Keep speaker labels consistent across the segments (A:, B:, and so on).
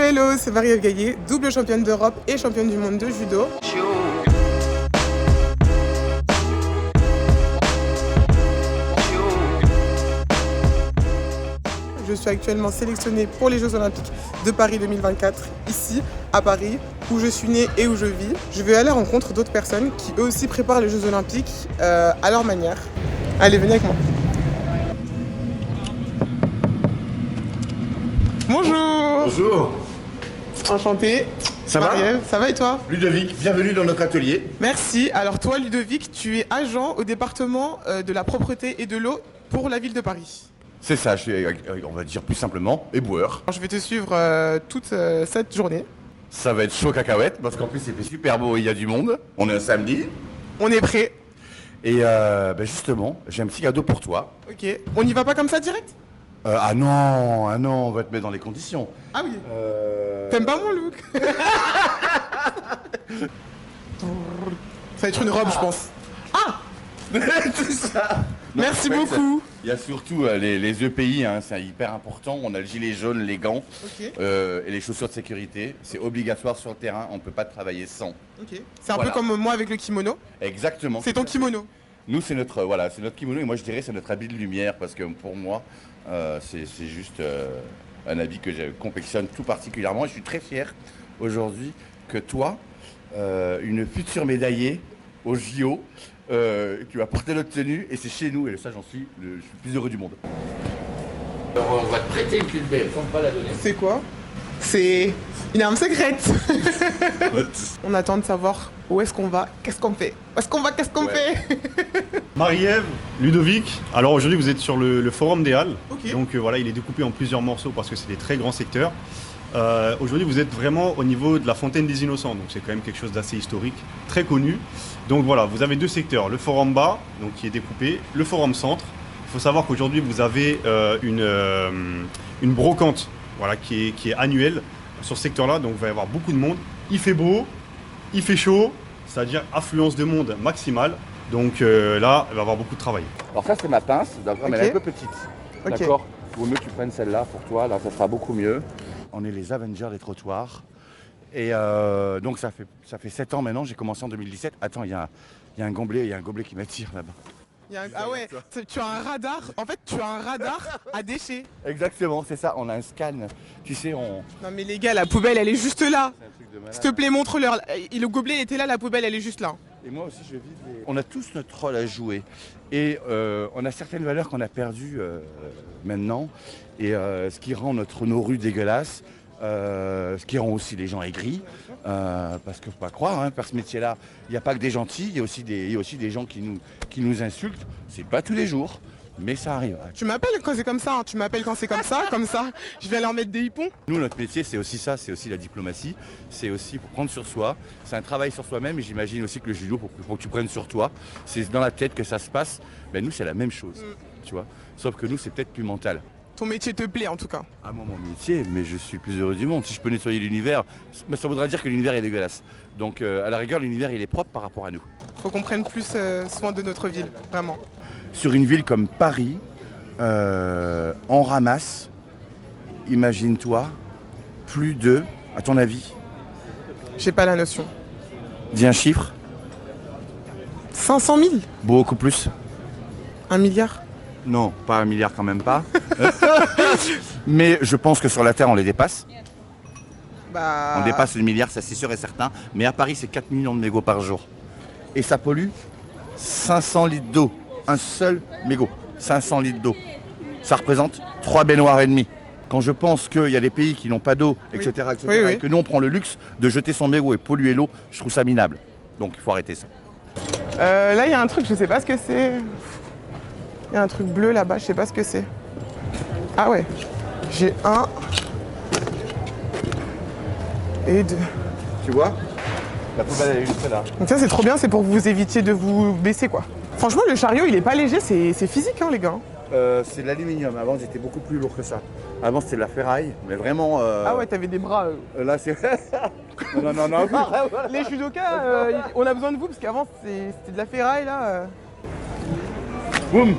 A: Hello, c'est Marie-Ève Gaillet, double championne d'Europe et championne du monde de judo. Je suis actuellement sélectionnée pour les Jeux Olympiques de Paris 2024, ici, à Paris, où je suis née et où je vis. Je vais aller à la rencontre d'autres personnes qui eux aussi préparent les Jeux Olympiques à leur manière. Allez, venez avec moi. Bonjour.
B: Bonjour.
A: Enchanté.
B: Ça va?
A: Marie-Ève, ça va et toi?
B: Ludovic, bienvenue dans notre atelier.
A: Merci. Alors toi, Ludovic, tu es agent au département de la propreté et de l'eau pour la ville de Paris.
B: C'est ça, je suis, on va dire plus simplement, éboueur.
A: Je vais te suivre toute cette journée.
B: Ça va être chaud cacahuète, parce qu'en plus il fait super beau et il y a du monde. On est un samedi.
A: On est prêt.
B: Et justement, j'ai un petit cadeau pour toi.
A: Ok. On n'y va pas comme ça direct?
B: Ah non, on va te mettre dans les conditions.
A: Ah oui. T'aimes pas mon look? Ça va être une robe, je pense. Ah.
B: C'est ça. Non,
A: Merci
B: en fait,
A: beaucoup.
B: Il y a surtout les EPI, hein, c'est hyper important. On a le gilet jaune, les gants
A: Ok.
B: et les chaussures de sécurité. C'est obligatoire sur le terrain, on ne peut pas travailler sans.
A: Ok. C'est un
B: Voilà.
A: peu comme moi avec le kimono.
B: Exactement.
A: C'est ton kimono.
B: Nous, c'est notre kimono et moi je dirais c'est notre habit de lumière parce que pour moi, c'est juste un habit que je confectionne tout particulièrement. Et je suis très fier aujourd'hui que toi, une future médaillée au JO, tu vas porter notre tenue et c'est chez nous et ça je suis le plus heureux du monde. Alors, on va te prêter une cube, il faut pas la donner.
A: C'est quoi? C'est une arme secrète. On attend de savoir où est-ce qu'on va, qu'est-ce qu'on fait. Où est-ce qu'on va, qu'est-ce qu'on fait.
C: Marie-Ève, Ludovic, alors aujourd'hui vous êtes sur le Forum des Halles,
A: Ok.
C: donc voilà, il est découpé en plusieurs morceaux parce que c'est des très grands secteurs. Aujourd'hui vous êtes vraiment au niveau de la Fontaine des Innocents, donc c'est quand même quelque chose d'assez historique, très connu. Donc voilà, vous avez deux secteurs, le Forum bas, donc qui est découpé, le Forum centre. Il faut savoir qu'aujourd'hui vous avez une brocante, voilà, qui est annuelle sur ce secteur-là, donc il va y avoir beaucoup de monde. Il fait beau, il fait chaud, c'est-à-dire affluence de monde maximale. Donc là, il va y avoir beaucoup de travail.
B: Alors ça c'est ma pince, d'accord, mais elle est un peu petite.
A: Ok.
B: D'accord. Il vaut mieux que tu prennes celle-là pour toi, là ça sera beaucoup mieux. On est les Avengers des trottoirs. Et donc ça fait 7 ans maintenant, j'ai commencé en 2017. Attends, il y a un gobelet qui m'attire là-bas.
A: Ah ouais, tu as un radar. En fait, tu as un radar à déchets.
B: Exactement, c'est ça, on a un scan. Tu sais,
A: Non mais les gars, la poubelle, elle est juste là.
B: C'est un truc de malade.
A: S'il te plaît, montre-leur. Le gobelet était là, la poubelle, elle est juste là.
B: Et moi aussi, je vide les... On a tous notre rôle à jouer. Et on a certaines valeurs qu'on a perdues maintenant. Et ce qui rend nos rues dégueulasses, ce qui rend aussi les gens aigris. Parce qu'il ne faut pas croire, hein, par ce métier-là, il n'y a pas que des gentils, il y a aussi des gens qui nous insultent. C'est pas tous les jours, mais ça arrive.
A: Tu m'appelles quand c'est comme ça, hein. Tu m'appelles quand c'est comme ça, je vais leur mettre des hippons.
B: Nous, notre métier, c'est aussi ça, c'est aussi la diplomatie. C'est aussi pour prendre sur soi. C'est un travail sur soi-même et j'imagine aussi que le judo, pour que tu prennes sur toi, c'est dans la tête que ça se passe. Ben, nous, c'est la même chose, tu vois. Sauf que nous, c'est peut-être plus mental.
A: Ton métier te plaît en tout cas.
B: Ah, moi, mon métier, mais je suis plus heureux du monde. Si je peux nettoyer l'univers, ça voudrait dire que l'univers est dégueulasse. Donc, à la rigueur, l'univers, il est propre par rapport à nous.
A: Faut qu'on prenne plus soin de notre ville, vraiment.
B: Sur une ville comme Paris, on ramasse, imagine-toi, plus de, à ton avis,
A: J'ai pas la notion.
B: dis un chiffre,
A: 500 000?
B: beaucoup plus.
A: 1 milliard?
B: Non, pas 1 milliard quand même pas. Mais je pense que sur la Terre, on les dépasse.
A: Bah...
B: On dépasse le milliard, ça c'est sûr et certain. Mais à Paris, c'est 4 millions de mégots par jour. Et ça pollue 500 litres d'eau. Un seul mégot, 500 litres d'eau. Ça représente 3 baignoires et demi. Quand je pense qu'il y a des pays qui n'ont pas d'eau, etc., etc.,
A: Oui, oui.
B: et que nous on prend le luxe de jeter son mégot et polluer l'eau, je trouve ça minable. Donc il faut arrêter ça.
A: Là, il y a un truc, je sais pas ce que c'est. Il y a un truc bleu là-bas, je sais pas ce que c'est. Ah ouais. J'ai 1 et 2.
B: Tu vois? La poubelle elle est juste là.
A: Donc ça, c'est trop bien, c'est pour que vous évitiez de vous baisser, quoi. Franchement, le chariot, il est pas léger, c'est physique, hein, les gars.
B: C'est de l'aluminium. Avant c'était beaucoup plus lourd que ça. Avant c'était de la ferraille, mais vraiment.
A: Ah ouais, t'avais des bras.
B: Là c'est. non.
A: Les judokas, on a besoin de vous, parce qu'avant, c'était de la ferraille, là.
B: Boum.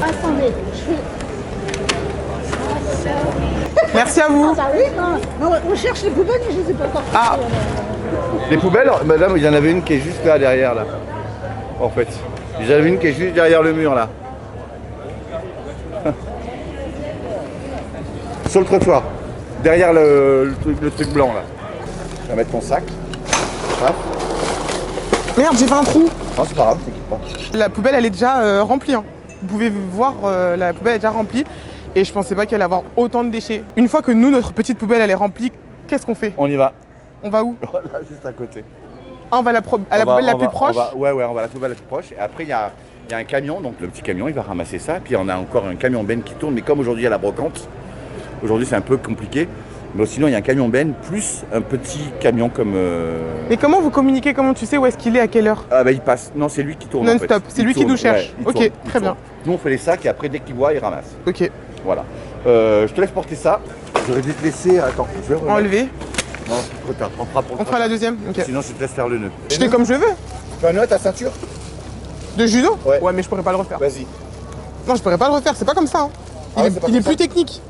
D: Ah, attendez, je fais...
A: Merci à vous.
D: Ah bah oui, non, on cherche les poubelles, mais je ne les ai pas encore
A: Ah.
B: Les poubelles, madame, il y en avait une qui est juste là derrière là. En fait. Il y en avait une qui est juste derrière le mur là. Sur le trottoir. Derrière le truc blanc là. Tu vas mettre ton sac. Hop.
A: Merde, j'ai fait un trou.
B: Non, c'est pas grave, t'inquiète pas.
A: La poubelle, elle est déjà remplie. Hein. Vous pouvez voir, la poubelle est déjà remplie. Et je pensais pas qu'elle allait avoir autant de déchets. Une fois que nous, notre petite poubelle, elle est remplie, qu'est-ce qu'on fait?
B: On y va.
A: On va où?
B: Là, juste à côté.
A: Ah, on va à la poubelle la plus proche?
B: Ouais, on va à la poubelle la plus proche. Et après, il y a un camion. Donc, le petit camion, il va ramasser ça. Puis, on a encore un camion benne qui tourne. Mais comme aujourd'hui, il y a la brocante, aujourd'hui, c'est un peu compliqué. Mais sinon, il y a un camion benne plus un petit camion comme.
A: Et comment vous communiquez? Comment tu sais où est-ce qu'il est, à quelle heure?
B: Ah, bah, il passe. Non, c'est lui qui tourne. En fait.
A: Non-stop, c'est
B: Il
A: lui qui
B: tourne,
A: nous cherche.
B: ouais, il
A: Ok,
B: tourne, il
A: très
B: tourne.
A: bien.
B: Nous, on fait les sacs et après, dès qu'il voit, il ramasse.
A: Ok,
B: Voilà. Je te laisse porter ça. J'aurais dû te laisser. Attends, je vais remettre.
A: enlever.
B: Non, trop tard. On fera pour le
A: On fera la deuxième. Ok.
B: Sinon, je te laisse faire le nœud.
A: Je fais comme je veux.
B: Tu as un nœud à ta ceinture?
A: De judo?
B: Ouais.
A: Mais je pourrais pas le refaire.
B: Vas-y.
A: Non, je pourrais pas le refaire, c'est pas comme ça. Hein.
B: Ah ouais, c'est pas
A: Il est
B: comme
A: plus
B: ça.
A: technique.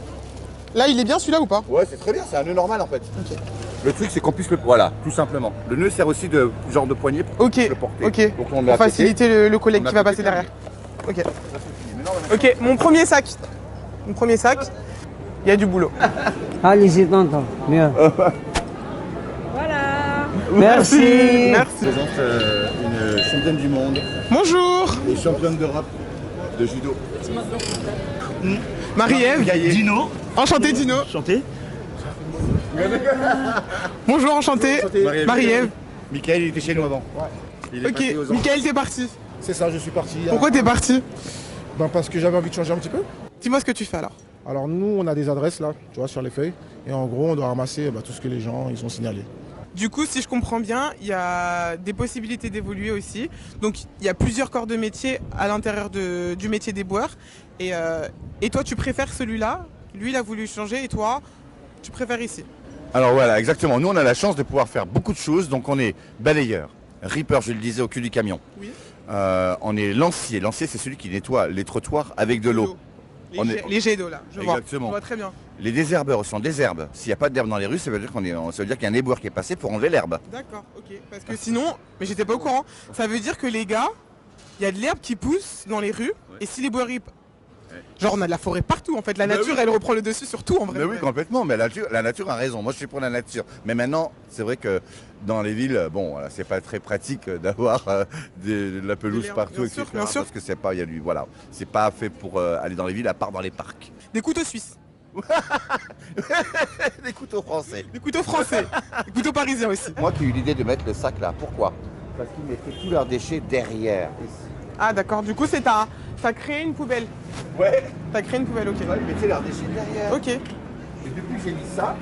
A: Là, il est bien celui-là ou pas?
B: Ouais, c'est très bien, c'est un nœud normal en fait.
A: Ok.
B: Le truc, c'est qu'on puisse le. Voilà, tout simplement. Le nœud sert aussi de genre de poignée pour qu'on puisse le porter.
A: Ok.
B: Donc on le met à
A: Pour
B: côté.
A: faciliter le collègue
B: On a
A: qui va
B: côté
A: passer derrière. Ok.
B: Ça, c'est fini. Mais non, mais-
A: Ok, mon premier sac. Mon premier sac, il y a du boulot.
E: Allez-y, tonton. Mieux.
D: Voilà.
E: Merci.
B: Je
A: Merci.
B: présente une championne du monde
A: Bonjour.
B: et championne d'Europe de judo.
A: Marie-Ève.
F: Dino,
A: Enchanté Dino.
F: chanté.
A: Bonjour, enchanté. Marie-Ève.
B: Michael, il était chez nous avant. Il est
A: Ok,
B: passé aux Antilles.
A: Mickaël, t'es parti.
G: C'est ça, je suis parti.
A: Pourquoi t'es parti?
G: Parce que j'avais envie de changer un petit peu.
A: Dis-moi ce que tu fais alors.
G: Alors nous, on a des adresses là, tu vois, sur les feuilles. Et en gros, on doit ramasser tout ce que les gens ils ont signalé.
A: Du coup, si je comprends bien, il y a des possibilités d'évoluer aussi. Donc, il y a plusieurs corps de métier à l'intérieur du métier d'éboueur. Et toi, tu préfères celui-là? Lui, il a voulu changer et toi, tu préfères ici?
B: Alors voilà, exactement. Nous, on a la chance de pouvoir faire beaucoup de choses. Donc on est balayeur, ripper, je le disais, au cul du camion.
A: Oui.
B: On est lancier. Lancier, c'est celui qui nettoie les trottoirs avec de l'eau. On est-
A: Les jets d'eau là, je vois.
B: Exactement.
A: Je vois très bien.
B: Les désherbeurs aussi, on désherbe. S'il n'y a pas d'herbe dans les rues, ça veut dire qu'il y a un éboueur qui est passé pour enlever l'herbe.
A: D'accord, ok. Parce que sinon, mais j'étais pas au courant, ça veut dire que les gars, il y a de l'herbe qui pousse dans les rues. Et si les bois genre on a de la forêt partout en fait. La
B: Bah
A: nature,
B: oui.
A: elle reprend le dessus sur tout en vrai.
B: Mais oui, complètement. Mais la nature a raison. Moi, je suis pour la nature. Mais maintenant, c'est vrai que dans les villes, bon, voilà, c'est pas très pratique d'avoir de la pelouse
A: l'herbe,
B: partout,
A: bien
B: etc.
A: sûr, bien sûr.
B: Parce que c'est pas, il y a du, voilà, c'est pas fait pour aller dans les villes à part dans les parcs.
A: Des couteaux suisses,
B: Des couteaux français.
A: des couteaux français, des couteaux parisiens aussi.
B: Moi qui ai eu l'idée de mettre le sac là, pourquoi? Parce qu'ils mettaient tous leurs déchets derrière. Ici.
A: Ah d'accord, du coup c'est t'as créé une poubelle.
B: Ouais.
A: T'as créé une poubelle, ok.
B: Ils mettaient leurs déchets derrière.
A: Ok,
B: Et depuis que j'ai mis ça,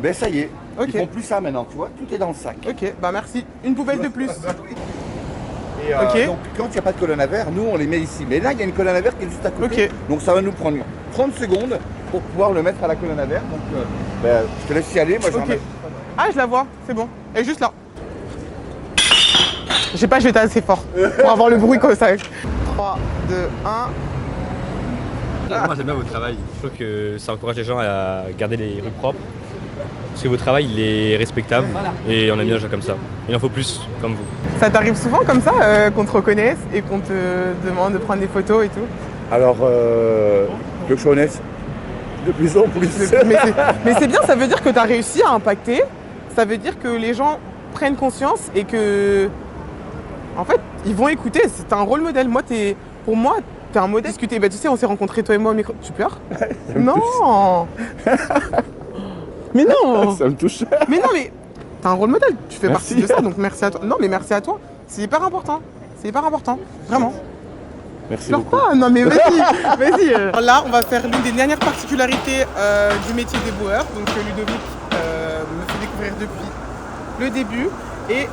B: ben ça y est.
A: Ok.
B: Ils font plus ça maintenant, tu vois, tout est dans le sac.
A: ok, bah merci. Une poubelle de plus.
B: Et
A: Ok.
B: donc quand il n'y a pas de colonne à verre, nous on les met ici. Mais là il y a une colonne à verre qui est juste à côté.
A: Ok.
B: Donc ça va nous prendre 30 secondes pour pouvoir le mettre à la colonne à verre. Donc je te laisse y aller, moi je vais en
A: Ok.
B: mettre.
A: Ah je la vois, c'est bon. Elle est juste là. Je sais pas, je vais être assez fort pour avoir le bruit comme ça. 3, 2, 1.
H: Moi j'aime bien votre travail. Je trouve que ça encourage les gens à garder les rues propres. Parce que votre travail il est respectable et on aime bien les gens comme ça. Il en faut plus comme vous.
A: Ça t'arrive souvent comme ça qu'on te reconnaisse et qu'on te demande de prendre des photos et tout?
B: Alors, le honnête, de plus en plus.
A: Mais c'est bien, ça veut dire que tu as réussi à impacter. Ça veut dire que les gens prennent conscience et que, en fait, ils vont écouter. C'est un rôle modèle. Pour moi, t'es un modèle. Discuter. Bah, tu sais, on s'est rencontrés toi et moi au micro. Tu pleures? Non. Mais non.
B: Ça me touche.
A: Mais non, mais t'as un rôle modèle. Tu fais
B: Merci.
A: partie de ça, donc merci à toi. Non, mais merci à toi. C'est hyper important. C'est hyper important. Vraiment.
B: Merci
A: Pleure
B: beaucoup.
A: pas, non mais vas-y, vas-y. Là, on va faire l'une des dernières particularités du métier d'éboueur. Donc Ludovic me fait découvrir depuis le début et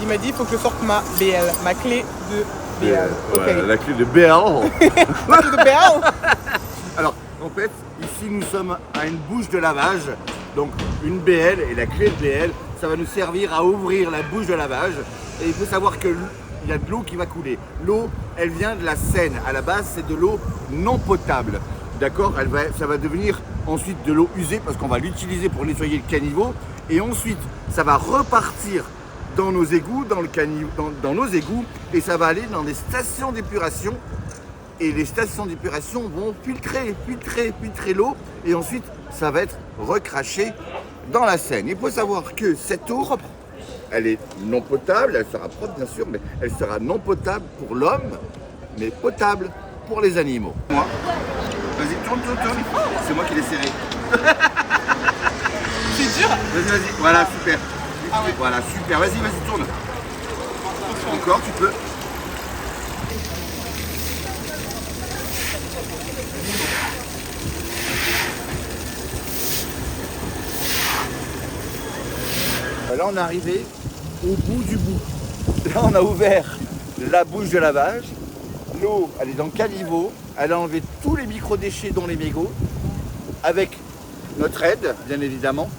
A: il m'a dit il faut que je sorte ma BL, ma clé de BL. Ok.
B: La clé de BL.
A: Ma clé de BL.
B: Alors, en fait, ici nous sommes à une bouche de lavage. Donc, une BL et la clé de BL, ça va nous servir à ouvrir la bouche de lavage. Et il faut savoir que il y a de l'eau qui va couler. L'eau, elle vient de la Seine. À la base, c'est de l'eau non potable. D'accord? Ça va devenir ensuite de l'eau usée parce qu'on va l'utiliser pour nettoyer le caniveau. Et ensuite, ça va repartir dans nos égouts, dans nos égouts, et ça va aller dans des stations d'épuration. Et les stations d'épuration vont filtrer l'eau, et ensuite, ça va être recraché dans la Seine. Il faut savoir que cette eau, elle est non potable, elle sera propre bien sûr, mais elle sera non potable pour l'homme, mais potable pour les animaux. Moi, vas-y, tourne. C'est moi qui l'ai serré.
A: C'est dur.
B: Vas-y, voilà, super.
A: Ah ouais.
B: Voilà, super. Vas-y, tourne. Encore, tu peux. Là, on est arrivé au bout du bout. Là, on a ouvert la bouche de lavage. L'eau, elle est dans le caniveau. Elle a enlevé tous les micro-déchets, dont les mégots, avec notre aide, bien évidemment.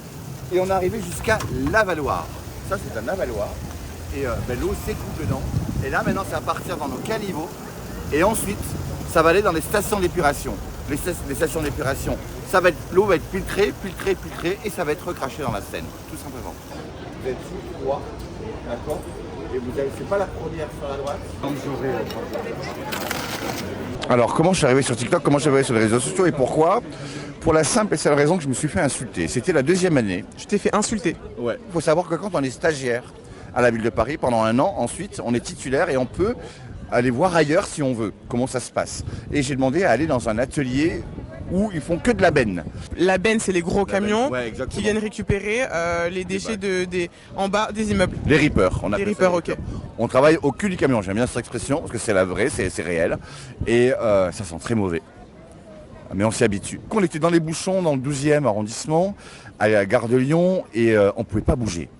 B: Et on est arrivé jusqu'à l'avaloir. Ça, c'est un avaloir. Et l'eau s'écoule dedans. Et là, maintenant, ça va partir dans nos caniveaux. Et ensuite, ça va aller dans les stations d'épuration. Les stations d'épuration, l'eau va être filtrée, et ça va être recraché dans la Seine, tout simplement. Vous êtes tous trois, d'accord? Et vous avez, c'est pas la première sur la droite. Donc j'aurai. Alors, comment je suis arrivé sur TikTok, comment je suis arrivé sur les réseaux sociaux et pourquoi? Pour la simple et seule raison que je me suis fait insulter. C'était la 2e année.
A: Je t'ai fait insulter.
B: Ouais. Il faut savoir que quand on est stagiaire à la ville de Paris pendant 1 an, ensuite on est titulaire et on peut aller voir ailleurs si on veut comment ça se passe. Et j'ai demandé à aller dans un atelier où ils font que de la benne.
A: La benne, c'est les gros camions
B: qui
A: viennent récupérer les déchets en bas des immeubles.
B: Les rippers, on appelle
A: les rippers,
B: ça.
A: ok.
B: On travaille au cul du camion, j'aime bien cette expression parce que c'est la vraie, c'est réel. Et ça sent très mauvais. Mais on s'y habitue. On était dans les bouchons dans le 12e arrondissement, à la gare de Lyon, et on ne pouvait pas bouger.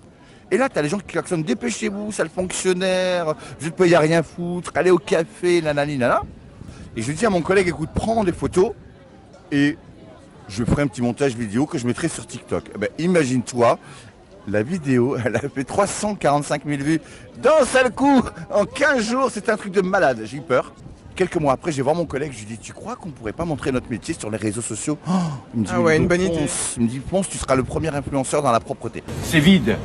B: Et là, tu as les gens qui klaxonnent, dépêchez-vous, sale fonctionnaire, vous ne pouvez rien foutre, allez au café, nanani, nana. Et je dis à mon collègue, écoute, prends des photos et je ferai un petit montage vidéo que je mettrai sur TikTok. Eh ben, imagine-toi, la vidéo, elle a fait 345 000 vues d'un seul coup, en 15 jours, c'est un truc de malade, j'ai eu peur. Quelques mois après, j'ai voir mon collègue, je lui dis, tu crois qu'on pourrait pas montrer notre métier sur les réseaux sociaux? Il me dit,
A: ah ouais, une bonne idée.
B: Il me dit, Ponce, tu seras le premier influenceur dans la propreté. C'est vide.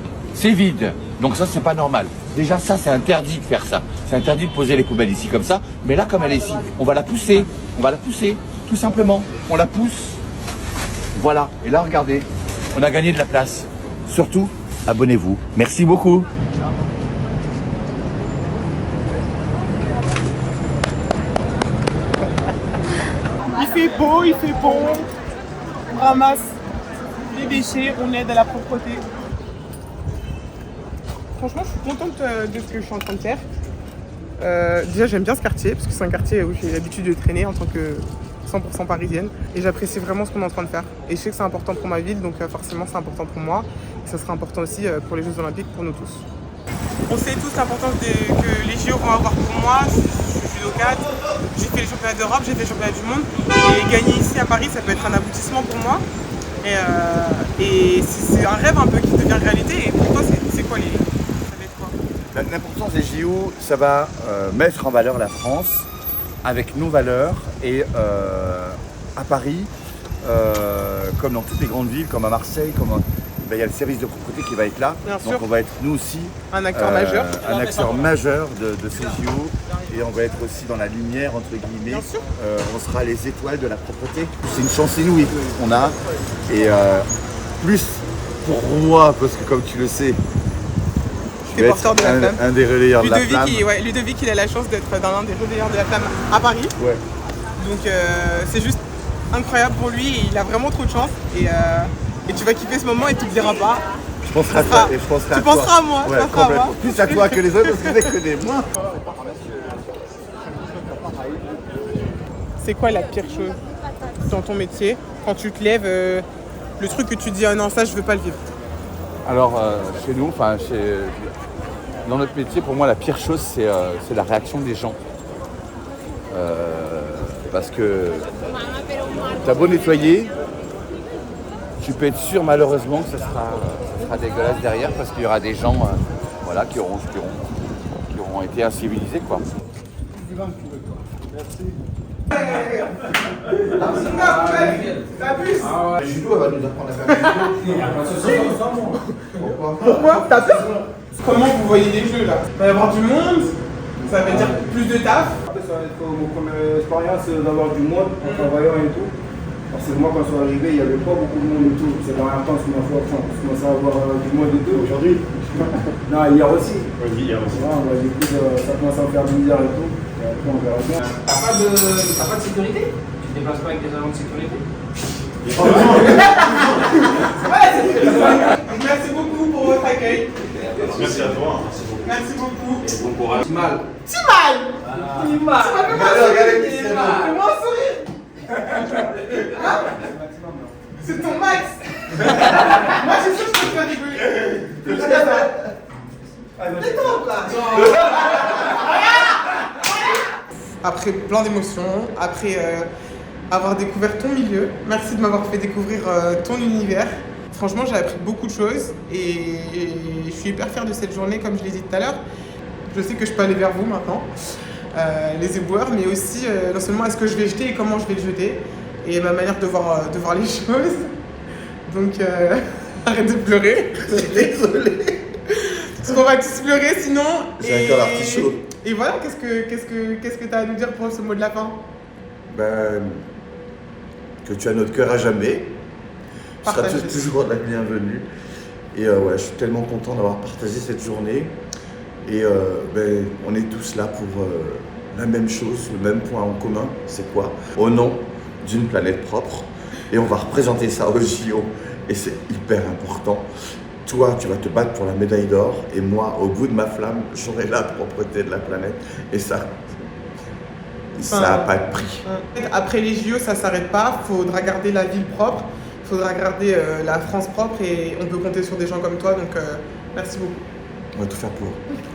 B: Donc ça, c'est pas normal. Déjà, ça, c'est interdit de faire ça. C'est interdit de poser les poubelles ici comme ça. Mais là, comme elle est ici, on va la pousser. Tout simplement. On la pousse. Voilà. Et là, regardez, on a gagné de la place. Surtout, abonnez-vous. Merci beaucoup.
A: Il fait bon, on ramasse les déchets, on aide à la propreté. Franchement, je suis contente de ce que je suis en train de faire. Déjà, j'aime bien ce quartier, parce que c'est un quartier où j'ai l'habitude de traîner en tant que 100% parisienne. Et j'apprécie vraiment ce qu'on est en train de faire. Et je sais que c'est important pour ma ville, donc forcément c'est important pour moi. Et ça sera important aussi pour les Jeux Olympiques, pour nous tous. On sait tous l'importance que les JO vont avoir pour moi. Je suis judokate, j'ai fait les championnats d'Europe, j'ai fait les championnats du monde. Et gagner ici à Paris, ça peut être un aboutissement pour moi. Et c'est un rêve un peu qui devient réalité. Et pour toi, c'est quoi ça va être quoi?
B: L'importance des JO, ça va mettre en valeur la France avec nos valeurs. Et à Paris, comme dans toutes les grandes villes, comme à Marseille, il y a le service de propreté qui va être là.
A: Bien
B: donc
A: sûr.
B: on va être nous aussi
A: un acteur majeur.
B: Un acteur majeur de ces JO. Et on va être aussi dans la lumière, entre guillemets.
A: Bien sûr.
B: On sera les étoiles de la propreté. C'est une chance inouïe qu'on a. Et plus pour moi, parce que comme tu le sais, je vais
A: porteur de la flamme.
B: un des relayeurs de la flamme.
A: Ludovic, il a la chance d'être dans l'un des relayeurs de la flamme à Paris.
B: Ouais.
A: Donc c'est juste incroyable pour lui. Et il a vraiment trop de chance. Et tu vas kiffer ce moment et tu ne te diras pas.
B: Je penserai à toi et je penserai à toi.
A: Tu penseras à moi.
B: Ouais, complètement. Plus à toi que les autres parce que je les connais moins.
A: C'est quoi la pire chose dans ton métier? Quand tu te lèves, le truc que tu dis, ah non, ça je veux pas le vivre.
B: Alors chez nous, dans notre métier, pour moi la pire chose c'est la réaction des gens. Parce que t'as beau nettoyer, tu peux être sûr malheureusement que ça sera dégueulasse derrière parce qu'il y aura des gens qui auront ont été incivilisés, quoi.
F: Le judo, elle va nous apprendre à faire du judo.
A: Pourquoi? T'as peur? Comment vous voyez les jeux là? Il va y avoir du monde, ça veut dire plus de taf.
F: Ça va être mon première expérience d'avoir du monde en travaillant et tout. Parce que moi, quand je suis arrivé, il n'y avait pas beaucoup de monde et tout. C'est dans la France que je commençais à avoir du monde et tout. Aujourd'hui? Non, hier aussi.
C: Oui, hier aussi.
F: Ouais, du coup, ça commence à me faire bizarre et tout. Et après, on verra bien.
I: T'as pas de sécurité? Tu te déplaces pas avec des agents de sécurité?
A: Merci beaucoup pour votre accueil.
C: Merci à toi.
A: Merci beaucoup.
I: Bon courage.
A: Timal. Fais-moi un sourire. Hein? C'est ton max. Moi, je suis sûr que je peux te faire rigoler. Détente là. Après plein d'émotions, après avoir découvert ton milieu, merci de m'avoir fait découvrir ton univers. Franchement, j'ai appris beaucoup de choses et je suis hyper fière de cette journée, comme je l'ai dit tout à l'heure. Je sais que je peux aller vers vous maintenant, les éboueurs, mais aussi non seulement est-ce que je vais jeter et comment je vais le jeter, et ma manière de voir les choses. Donc, arrête de pleurer, je suis désolée. Parce qu'on va tous pleurer sinon.
J: J'ai un cœur artichaut.
A: Et voilà, qu'est-ce que tu as à nous dire pour ce mot de la fin?
J: Ben, que tu as notre cœur à jamais. Tu seras
A: Partagez.
J: toujours la bienvenue. Et ouais, je suis tellement content d'avoir partagé cette journée. Et ben, on est tous là pour la même chose, le même point en commun. C'est quoi? Au nom d'une planète propre. Et on va représenter ça au JO. Et c'est hyper important. Toi, tu vas te battre pour la médaille d'or. Et moi, au bout de ma flamme, j'aurai la propreté de la planète. Et ça n'a pas de prix.
A: Après les JO, ça ne s'arrête pas. Il faudra garder la ville propre. Il faudra garder la France propre. Et on peut compter sur des gens comme toi. Donc, merci beaucoup.
J: On va tout faire pour.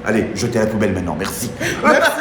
J: Allez, jetez à la poubelle maintenant. Merci.
A: Merci.